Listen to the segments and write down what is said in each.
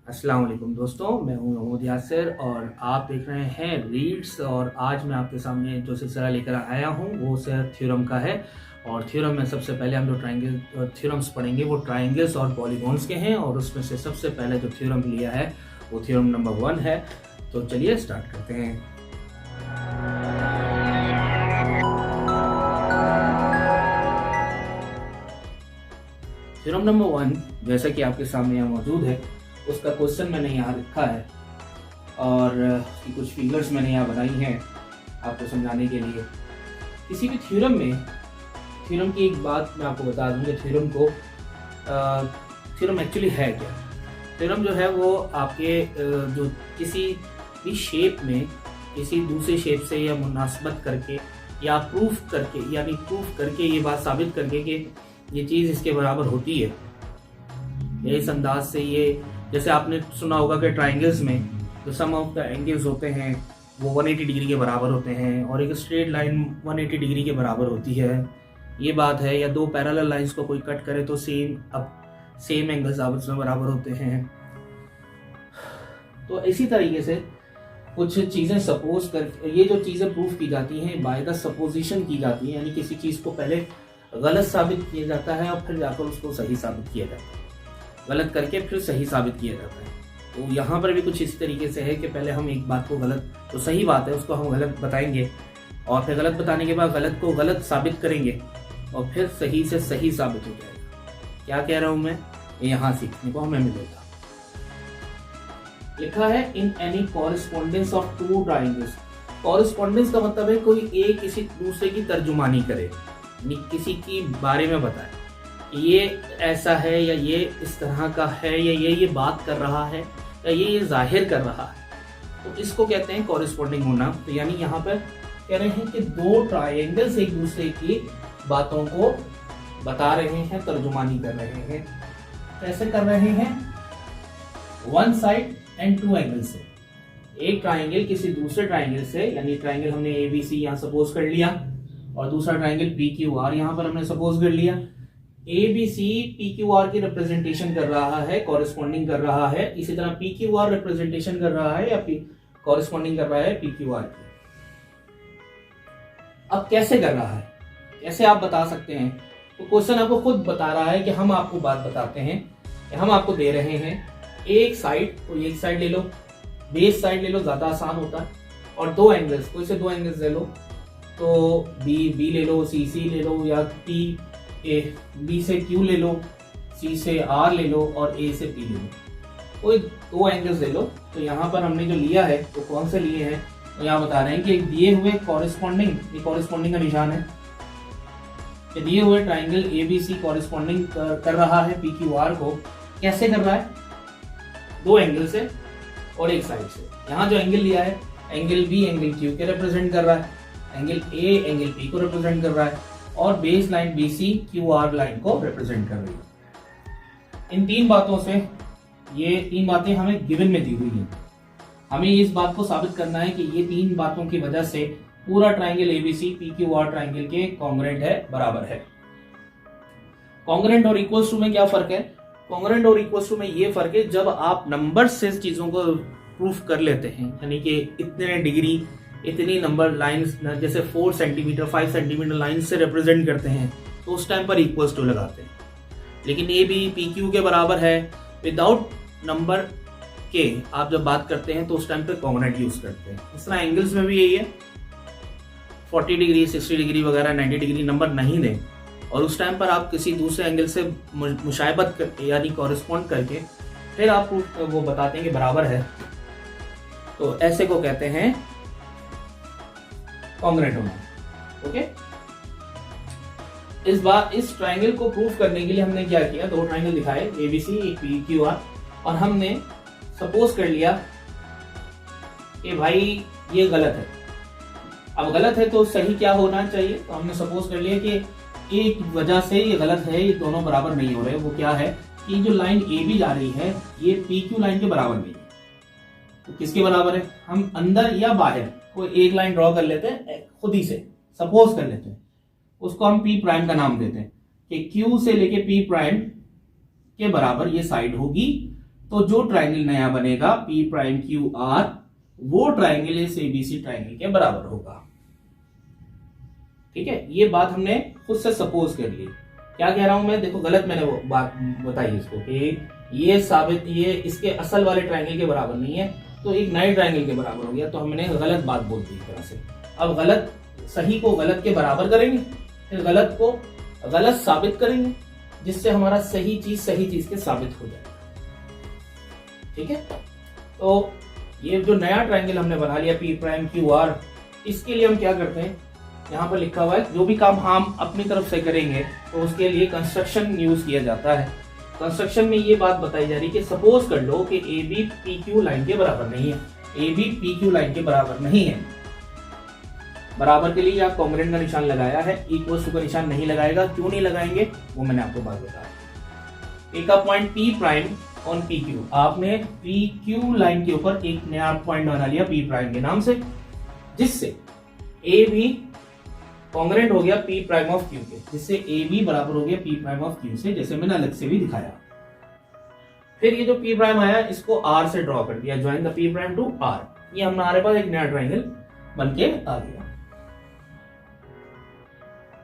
अस्सलाम वालेकुम दोस्तों, मैं हूं मोहम्मद यासिर और आप देख रहे हैं रीड्स। और आज मैं आपके सामने जो सिलसिला लेकर आया हूं वो थ्योरम का है। और थ्योरम में सबसे पहले हम जो ट्राइंगल थ्योरम्स पढ़ेंगे वो ट्राइंगल्स और पॉलीगॉन्स के हैं, और उसमें से सबसे पहले जो थ्योरम लिया है वो थ्योरम नंबर 1 है। तो चलिए स्टार्ट करते हैं। थ्योरम नंबर 1 जैसा कि आपके सामने यहाँ मौजूद है, उसका क्वेश्चन मैंने यहाँ लिखा है और उसकी कुछ फिगर्स मैंने यहाँ बनाई हैं आपको समझाने के लिए। किसी भी थ्योरम की एक बात मैं आपको बता दूँ कि थ्योरम एक्चुअली है क्या। थ्योरम जो है वो आपके जो किसी भी शेप में किसी दूसरे शेप से या मुनासबत करके या प्रूफ करके ये बात साबित करके कि ये चीज़ इसके बराबर होती है। इस अंदाज से ये, जैसे आपने सुना होगा कि ट्राइंगल्स में जो सम ऑफ द एंगल्स होते हैं वो 180 डिग्री के बराबर होते हैं और एक स्ट्रेट लाइन 180 डिग्री के बराबर होती है, ये बात है। या दो पैरेलल लाइंस को कोई कट करे तो सेम एंगल्स आपस में बराबर होते हैं। तो इसी तरीके से कुछ चीज़ें सपोज कर, ये जो चीज़ें प्रूफ की जाती हैं बाय द सपोजिशन की जाती हैं, यानी किसी चीज़ को पहले गलत साबित किया जाता है और फिर जाकर उसको सही साबित किया जाता है, गलत करके फिर सही साबित किया जाता है। तो यहाँ पर भी कुछ इस तरीके से है कि पहले हम एक बात को गलत, जो सही बात है उसको हम गलत बताएंगे और फिर गलत बताने के बाद गलत को गलत साबित करेंगे और फिर सही से सही साबित हो जाएगा। क्या कह रहा हूँ मैं, यहाँ सीखने को हमें मिलेगा। लिखा है in any correspondence of two triangles. Correspondence का मतलब है कोई एक किसी दूसरे की तर्जुमानी करे, यानी किसी की बारे में बताए ये ऐसा है या ये इस तरह का है या ये बात कर रहा है या ये जाहिर कर रहा है, तो इसको कहते हैं कॉरेस्पॉन्डिंग होना। तो यानी यहाँ पर कह रहे हैं कि दो ट्राइंगल्स एक दूसरे की बातों को बता रहे हैं, तर्जुमानी कर रहे हैं। कैसे कर रहे हैं? One side and two angle से। एक ट्राइंगल किसी दूसरे ट्राइंगल से, यानी ट्राइंगल हमने ABC यहाँ सपोज कर लिया और दूसरा ट्राइंगल PQR यहाँ पर हमने सपोज कर लिया। ABC PQR की रिप्रेजेंटेशन कर रहा है, कॉरेस्पॉन्डिंग कर रहा है। इसी तरह PQR रिप्रेजेंटेशन कर रहा है या कॉरेस्पॉन्डिंग कर रहा है PQR की। अब कैसे कर रहा है, कैसे आप बता सकते हैं? तो क्वेश्चन आपको खुद बता रहा है कि हम आपको बात बताते हैं, हम आपको दे रहे हैं एक साइड, कोई एक साइड ले लो, बेस साइड ले लो, ज्यादा आसान होता है, और दो एंगल्स, कोई से दो एंगल्स ले लो, तो बी ले लो, CC ले लो, या B से Q ले लो, C से R ले लो और A से P ले लो, कोई दो एंगल्स ले लो। तो यहाँ पर हमने जो लिया है तो कौन से लिए हैं, तो यहाँ बता रहे हैं कि दिए हुए कॉरेस्पॉन्डिंग, ये कॉरेस्पॉन्डिंग का निशान है कि दिए हुए ट्राइंगल ABC कॉरेस्पॉन्डिंग कर रहा है PQR को। कैसे कर रहा है? दो एंगल से और एक साइड से। यहाँ जो एंगल लिया है, एंगल B एंगल Q के रिप्रेजेंट कर रहा है, एंगल A एंगल P को रिप्रेजेंट कर रहा है और base line BC QR line को रिप्रेजेंट कर रही है। इन तीन बातों से, ये तीन बातें हमें गिवन में दी हुई हैं। हमें इस बात को साबित करना है कि ये तीन बातों की वजह से पूरा ट्राइंगल ABC PQR ट्राइंगल के कॉन्ग्रुएंट है, बराबर है। कॉन्ग्रुएंट और इक्वल्स टू में क्या फर्क है? कॉन्ग्रुएंट और इक्वल्स टू में ये फर्क है जब आप नंबर से चीजों को प्रूफ कर लेते हैं, यानी कि इतने डिग्री, इतनी नंबर लाइंस, जैसे 4 सेंटीमीटर 5 सेंटीमीटर लाइन से रिप्रेजेंट करते हैं तो उस टाइम पर इक्वल्स टू लगाते हैं। लेकिन AB PQ के बराबर है विदाउट नंबर के आप जब बात करते हैं तो उस टाइम पर कॉन्ग्रुएंट यूज करते हैं। इस तरह एंगल्स में भी यही है, 40 डिग्री 60 डिग्री वगैरह 90 डिग्री नंबर नहीं दें और उस टाइम पर आप किसी दूसरे एंगल से मुशायबत करके यानी कॉरेस्पॉन्ड करके फिर आप वो बताते हैं कि बराबर है, तो ऐसे को कहते हैं कॉन्ग्रुएंट होना। ओके, इस ट्राइंगल को प्रूफ करने के लिए हमने क्या किया, दो ट्राइंगल दिखाए ABC एक PQR, और हमने सपोज कर लिया कि भाई ये गलत है। अब गलत है तो सही क्या होना चाहिए, तो हमने सपोज कर लिया कि एक वजह से ये गलत है, ये दोनों बराबर नहीं हो रहे। वो क्या है कि जो लाइन AB जा रही है ये PQ लाइन के बराबर नहीं है। तो किसके बराबर है? हम अंदर या बाहर कोई एक लाइन ड्रॉ कर लेते हैं, खुद ही से सपोज कर लेते हैं, उसको हम P प्राइम का नाम देते हैं कि Q से लेके P प्राइम के बराबर ये साइड होगी तो जो ट्राइंगल नया बनेगा P प्राइम क्यू आर, वो ट्राइंगल इस एबीसी ट्राइंगल के बराबर होगा। ठीक है, ये बात हमने खुद से सपोज कर ली। क्या कह रहा हूं मैं, देखो गलत मैंने वो बात बताई इसको कि ये साबित, ये इसके असल वाले ट्राइंगल के बराबर नहीं है, तो एक नए ट्राइंगल के बराबर हो गया, तो हमने गलत बात बोल दी एक तरह से। अब गलत सही को गलत के बराबर करेंगे, फिर गलत को गलत साबित करेंगे, जिससे हमारा सही चीज के साबित हो जाए। ठीक है, तो ये जो नया ट्राइंगल हमने बना लिया P प्राइम क्यू आर, इसके लिए हम क्या करते हैं, यहाँ पर लिखा हुआ है जो भी काम हम अपनी तरफ से करेंगे तो उसके लिए कंस्ट्रक्शन यूज किया जाता है। कंस्ट्रक्शन में ये बात बताई जा रही है कि सपोज कर लो कि A B P Q line के बराबर नहीं है, A B P Q line के बराबर नहीं है। बराबर के लिए आप कॉन्ग्रुएंट का निशान लगाया है, इक्वल टू का निशान नहीं लगाएगा। क्यों नहीं लगाएंगे वो मैंने आपको बात बताया। एक point P prime on P Q, आपने पी क्यू लाइन के ऊपर एक नया पॉइंट बना लिया पी प्राइम के नाम से, जिससे ए बी कॉन्ग्रुएंट हो गया P प्राइम ऑफ Q के, जिससे ए बी बराबर हो गया P प्राइम ऑफ Q से, जैसे मैंने अलग से भी दिखाया। फिर ये जो P प्राइम आया इसको R से ड्रॉ कर दिया, join the P prime to R। ये हमारे पास एक नया ट्राइंगल बनके आ गया।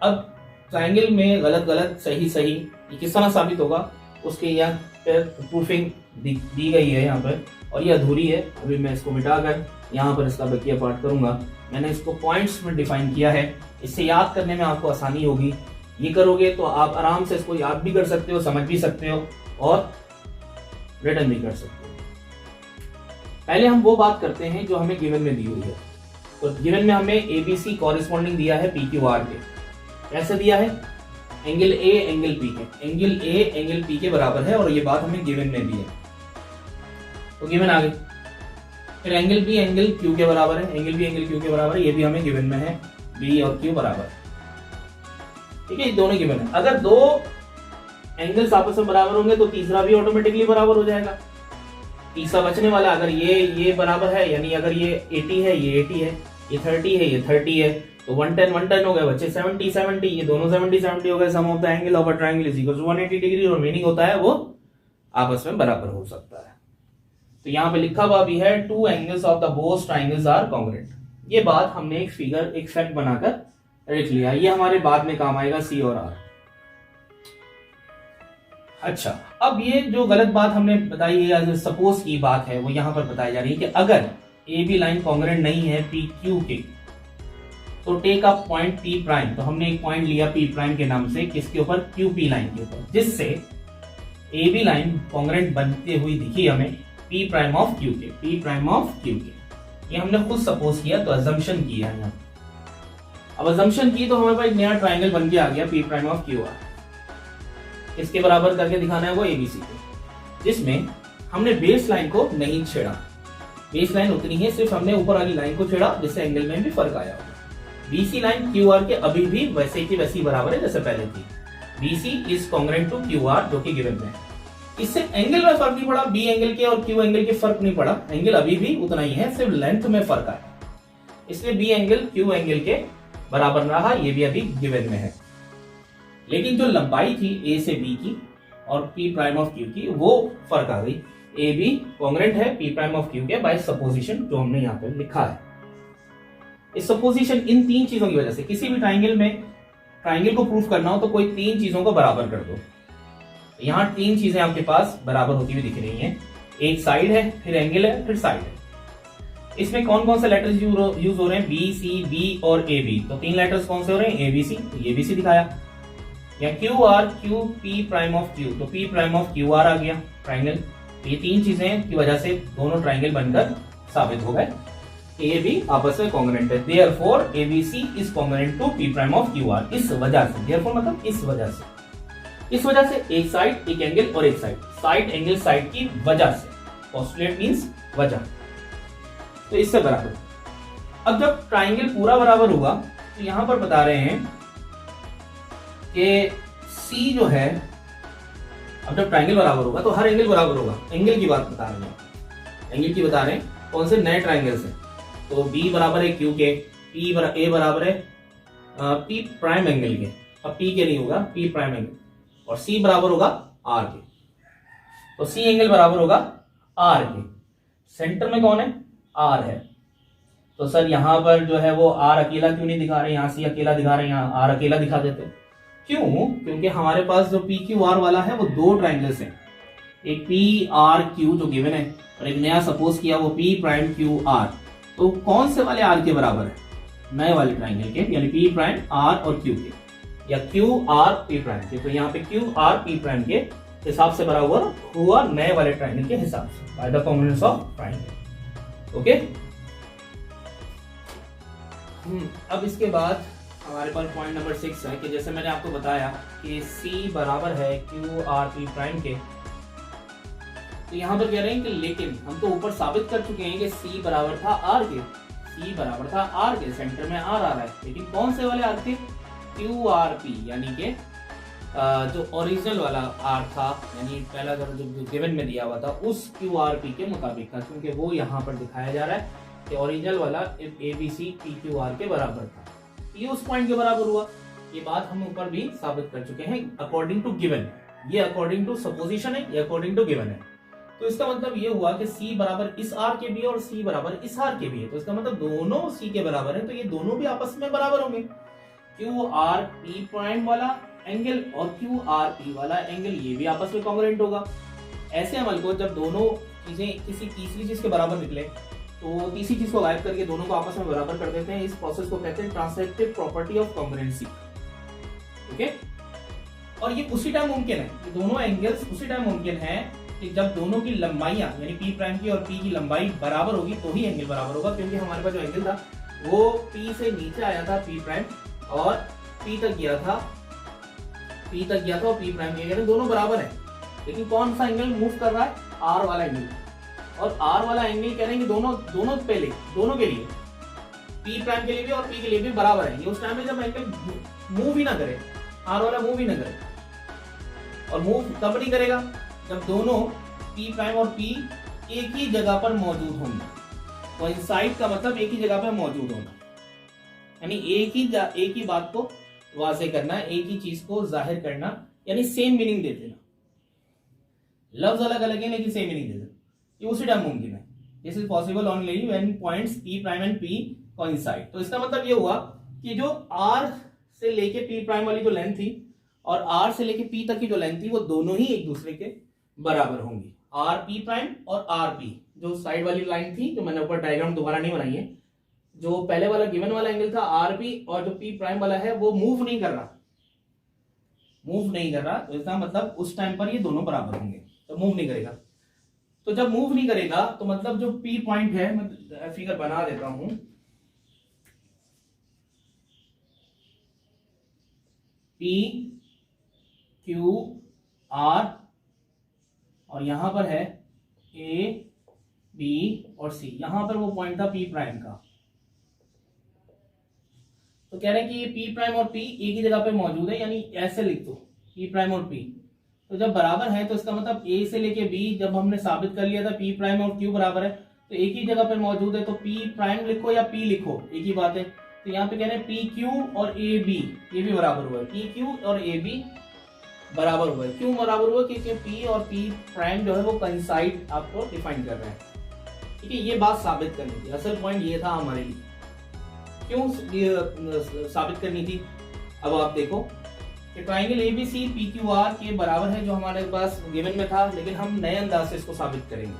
अब ट्राइंगल में गलत गलत सही सही ये किस तरह साबित होगा, उसके यहाँ प्रूफिंग दी गई है यहाँ पर, और ये अधूरी है। अभी मैं इसको मिटाकर यहाँ पर इसका बकिया पार्ट करूंगा। मैंने इसको पॉइंट्स में डिफाइन किया है, इससे याद करने में आपको आसानी होगी। ये करोगे तो आप आराम से इसको याद भी कर सकते हो, समझ भी सकते हो और रिटर्न भी कर सकते हो। पहले हम वो बात करते हैं जो हमें गिवन में दी हुई है। तो गिवन में हमें एबीसी कॉरेस्पॉन्डिंग दिया है पी क्यू आर के। कैसे दिया है, एंगल ए एंगल पी के, एंगल ए एंगल पी के बराबर है, और ये बात हमें गिवन में दी है। तो गिवन आ गई। फिर एंगल बी एंगल क्यू के बराबर है, एंगल बी एंगल क्यू के बराबर है, ये भी हमें गिवन में है, बी और क्यू बराबर। ठीक है, दोनों गिवन है। अगर दो एंगल्स आपस में बराबर होंगे तो तीसरा भी ऑटोमेटिकली बराबर हो जाएगा। तीसरा बचने वाला, अगर ये बराबर है, यानी अगर ये 80 है, ये 80 है, ये 30 है, ये 30 है, तो 110 हो गए बच्चे, 70 ये दोनों 70 हो गए। Sum of the angle of a triangle is equal to 180 degree, और मीनिंग होता है वो आपस में बराबर हो सकता है। तो यहाँ पे लिखा हुआ भी है two angles of the both triangles are congruent. ये बात हमने एक फिगर, एक फैक्ट बनाकर लिख लिया। ये हमारे बाद में काम आएगा, सी और आर। अच्छा, अब ये जो गलत बात हमने बताई है, सपोज की बात है, वो यहाँ पर बताई जा रही है कि अगर ए बी लाइन कॉन्ग्रुएंट नहीं है पी क्यू के, तो take a point P prime. तो हमने एक पॉइंट लिया पी प्राइम के नाम से, किसके ऊपर, क्यू पी लाइन के ऊपर, जिससे ए बी लाइन कॉन्ग्रुएंट बनते हुई दिखी हमें पी प्राइम ऑफ क्यू के, पी प्राइम ऑफ क्यू के। ये हमने खुद सपोज किया, तो अजम्पशन किया है। अब अजम्पशन की तो हमारे पास एक नया ट्राइंगल बन के आ गया P prime of Q are. इसके बराबर करके दिखाना है वो एबीसी को, जिसमें हमने बेस लाइन को नहीं छेड़ा। बेस लाइन उतनी है, सिर्फ हमने ऊपर वाली लाइन को छेड़ा, जिससे एंगल में भी फर्क आया होगा। बीसी लाइन क्यू आर के अभी भी वैसे की वैसी बराबर है जैसे पहले थी। BC is congruent to Q R, जो कि गिवन में है। इससे एंगल में फर्क नहीं पड़ा, बी एंगल के और क्यू एंगल के फर्क नहीं पड़ा, एंगल अभी भी उतना ही है, सिर्फ लेंथ में फर्क आया। इसलिए बी एंगल क्यू एंगल के बराबर रहा, ये भी अभी गिवन में है। लेकिन जो लंबाई थी ए से बी की और पी प्राइम ऑफ क्यू की, वो फर्क आ गई। ए बी कॉन्ग्रुएंट है पी प्राइम ऑफ क्यू के बाय सपोजिशन, जो हमने यहाँ पे लिखा है। इस सपोजिशन, इन तीन चीजों की वजह से, किसी भी ट्राइंगल में ट्राइंगल को प्रूफ करना हो तो कोई तीन चीजों को बराबर कर दो। यहाँ तीन चीजें आपके पास बराबर होती हुई दिख रही हैं। एक साइड है, फिर एंगल है, फिर साइड है। इसमें कौन कौन से लेटर्स यूज हो रहे हैं, बी सी बी और ए बी। तो तीन लेटर्स कौन से हो रहे हैं, ए बी सी, तो ये बी सी दिखाया। या Q R Q P prime of Q, तो P prime of Q R आ गया ट्राइंगल। तो ये तीन चीजें की वजह से दोनों ट्राइंगल बनकर साबित हो गए कि ये भी आपस में कॉन्ग्रुएंट है। Therefore ABC is congruent to P prime of Q R. इस वजह से, देयरफॉर मतलब इस वजह से, इस वजह से एक साइड, एक एंगल और एक साइड, साइड एंगल साइड की वजह से, पोस्टुलेट मींस वजह, तो इससे बराबर। अब जब ट्राइंगल पूरा बराबर होगा तो यहां पर बता रहे हैं कि सी जो है, अब जब ट्राइंगल बराबर होगा तो हर एंगल बराबर होगा। एंगल की बात बता रहे हैं, एंगल की बता रहे हैं, कौन से नए ट्राइंगल से। तो बी बराबर है क्यू के, ए बराबर है पी प्राइम एंगल के, अब पी के नहीं होगा, पी प्राइम एंगल, और सी बराबर होगा आर के। तो सी एंगल बराबर होगा आर के। सेंटर में कौन है? आर है। तो सर यहां पर जो है वो आर अकेला क्यों नहीं दिखा रहे, यहां सी अकेला दिखा रहे हैं, यहां आर अकेला दिखा देते। क्यों? क्योंकि हमारे पास जो पी क्यू आर वाला है वो दो ट्राइंगल्स हैं, एक पी आर क्यू जो गिवन है और एक नया सपोज किया वो पी प्राइम क्यू आर। तो कौन से वाले आर के बराबर है? नए वाले ट्राइंगल के, यानी पी प्राइम आर और क्यू के, या क्यू आर पी प्राइम के। तो यहाँ पे क्यू आर पी प्राइम के हिसाब से बराबर हुआ नए वाले ट्राइंगल के हिसाब से, by the combination of triangle. Okay. अब इसके बाद हमारे पास पॉइंट नंबर 6 है कि जैसे मैंने आपको बताया कि C बराबर है क्यू आर पी प्राइम के। तो यहाँ पर कह रहे हैं कि लेकिन हम तो ऊपर साबित कर चुके हैं कि C बराबर था R के, C बराबर था R के, सेंटर में R आ रहा है, लेकिन कौन से वाले R के? क्यू आर पी, यानी कि जो ओरिजिनल वाला R था, यानी पहला जो गिवन में दिया हुआ था उस क्यू आर पी के मुताबिक था, क्योंकि वो यहाँ पर दिखाया जा रहा है कि ओरिजिनल वाला ABC PQR के बराबर था। ये उस पॉइंट के बराबर हुआ। ये बात हम ऊपर भी साबित कर चुके हैं अकॉर्डिंग टू गिवन। ये अकॉर्डिंग टू सपोजिशन है, ये अकॉर्डिंग टू गिवन है। तो इसका मतलब ये हुआ कि C बराबर इस R के भी है और C बराबर इस R के भी है। तो इसका मतलब दोनों C के बराबर है, तो ये दोनों भी आपस में बराबर होंगे। QR P प्राइम वाला एंगल और QR P वाला एंगल ये भी आपस में कॉन्ग्रुएंट होगा। ऐसे अमल को जब दोनों चीजें किसी तीसरी चीज के बराबर निकले तो तीसरी चीज को गायब करके दोनों को आपस में बराबर कर देते हैं। इस प्रोसेस को कहते हैं translative property of congruency. Okay. और ये उसी टाइम मुमकिन है, ये दोनों एंगल्स उसी टाइम मुमकिन है कि जब दोनों की लंबाइयां यानी P प्राइम की और P की लंबाई बराबर होगी तो ही एंगल बराबर होगा। क्योंकि हमारे पास जो एंगल था वो P से नीचे आया था P प्राइम और P तक गया था और P प्राइम के एंगल दोनों बराबर है, लेकिन कौन सा एंगल मूव कर रहा है? R वाला एंगल। और R वाला एंगल कह रहे हैं कि दोनों पहले दोनों के लिए P प्राइम के लिए भी और P के लिए भी बराबर है। ये उस टाइम में जब एंगल मूव ही ना करे, R वाला मूव ही ना करे। और मूव तब नहीं करेगा जब दोनों P प्राइम और P एक ही जगह पर मौजूद होंगे। कोइंसाइड का मतलब एक ही जगह पर मौजूद होना, यानी एक ही बात को वाज़ेह करना, एक ही चीज को जाहिर करना, यानी सेम मीनिंग दे देना। लफ्ज अलग अलग है लेकिन सेम मीनिंग दे देना, ये उसी टाइम मुमकिन है। This is possible only when points P prime and P coincide. तो इसका मतलब ये हुआ कि जो R से लेके P प्राइम वाली जो लेंथ थी और R से लेके P तक की जो लेंथ थी वो दोनों ही एक दूसरे के बराबर होंगी। R P प्राइम और R P, जो साइड वाली लाइन थी जो मैंने ऊपर डायग्राम दोबारा नहीं बनाई है, जो पहले वाला गिवन वाला एंगल था R P और जो P प्राइम वाला है वो मूव नहीं कर रहा। तो इसका मतलब उस टाइम पर ये दोनों बराबर होंगे, तो मूव नहीं करेगा। तो जब मूव नहीं करेगा तो मतलब जो P पॉइंट है, मैं फिगर बना देता हूं, P Q R और यहां पर है A B और C, यहां पर वो पॉइंट था P प्राइम का। तो कह रहे हैं कि ये P प्राइम और P एक ही जगह पे मौजूद है, यानी ऐसे लिख दो P प्राइम और P। तो जब बराबर है तो इसका मतलब A से लेके B जब हमने साबित कर लिया था P प्राइम और Q बराबर है तो एक ही जगह पे मौजूद है, तो P प्राइम लिखो या P लिखो एक ही बात है। तो यहाँ पे कह रहे हैं PQ और AB ये भी बराबर हुआ है, PQ और AB बराबर हुआ है। क्यों बराबर हुआ? क्योंकि P और P प्राइम जो है वो कोइंसाइड आपको डिफाइन कर रहे हैं। ठीक है, ये बात साबित करनी थी, असल पॉइंट ये था हमारे लिए। क्यों साबित करनी थी? अब आप देखो कि ट्राइंगल ABC PQR के बराबर है जो हमारे पास गिवन में था, लेकिन हम नए अंदाज से इसको साबित करेंगे।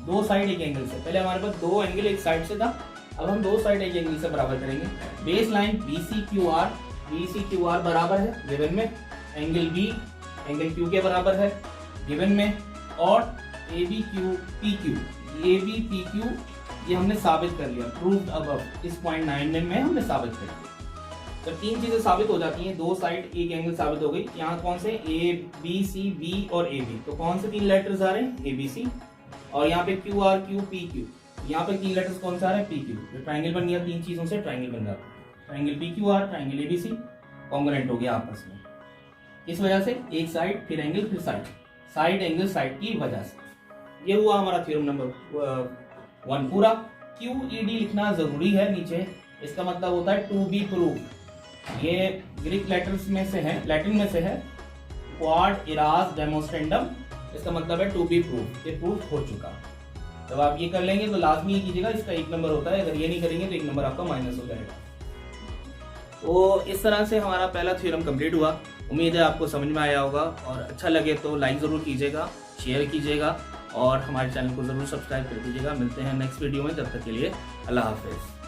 दो साइड एक एंगल से, पहले हमारे पास दो एंगल एक साइड से था, अब हम दो साइड एक एंगल से बराबर करेंगे। बेस लाइन BCQR बराबर है गिवन में, एंगल B एंगल Q के बराबर है गिवन में, और ABPQ ये हमने साबित कर लिया, प्रूव्ड अबव, इस पॉइंट 9 में हमने साबित कर लिया। जब तीन चीजें साबित हो जाती हैं, दो साइड एक एंगल साबित हो गई, यहाँ कौन से ABC और AB, तो कौन से तीन लेटर्स आ रहे हैं? ABC, और यहाँ पे QRQ यहाँ पे तीन लेटर्स कौन सा आ रहे हैं? PQ। ट्राइंगल बन गया, तीन चीजों से ट्राइंगल बन जाता है। Triangle PQR triangle ABC congruent हो गया आपस में। किस वजह से? एक साइड फिर एंगल फिर साइड एंगल साइड की वजह से। ये हुआ हमारा थ्योरम नंबर 1 पूरा। QED लिखना जरूरी है नीचे, इसका मतलब होता है टू बी प्रूव्ड। ये ग्रीक लेटर्स में से है, लैटिन में से है, क्वाड इरास डेमोस्ट्रेंडम इसका मतलब है टू बी प्रूफ, ये प्रूफ हो चुका। जब आप ये कर लेंगे तो लाजमी ये कीजिएगा, इसका 1 नंबर होता है, अगर ये नहीं करेंगे तो 1 नंबर आपका माइनस हो जाएगा। तो इस तरह से हमारा पहला थ्योरम कंप्लीट हुआ। उम्मीद है आपको समझ में आया होगा, और अच्छा लगे तो लाइक ज़रूर कीजिएगा, शेयर कीजिएगा और हमारे चैनल को ज़रूर सब्सक्राइब कर दीजिएगा। मिलते हैं नेक्स्ट वीडियो में, तब तक के लिए अल्लाह हाफिज़।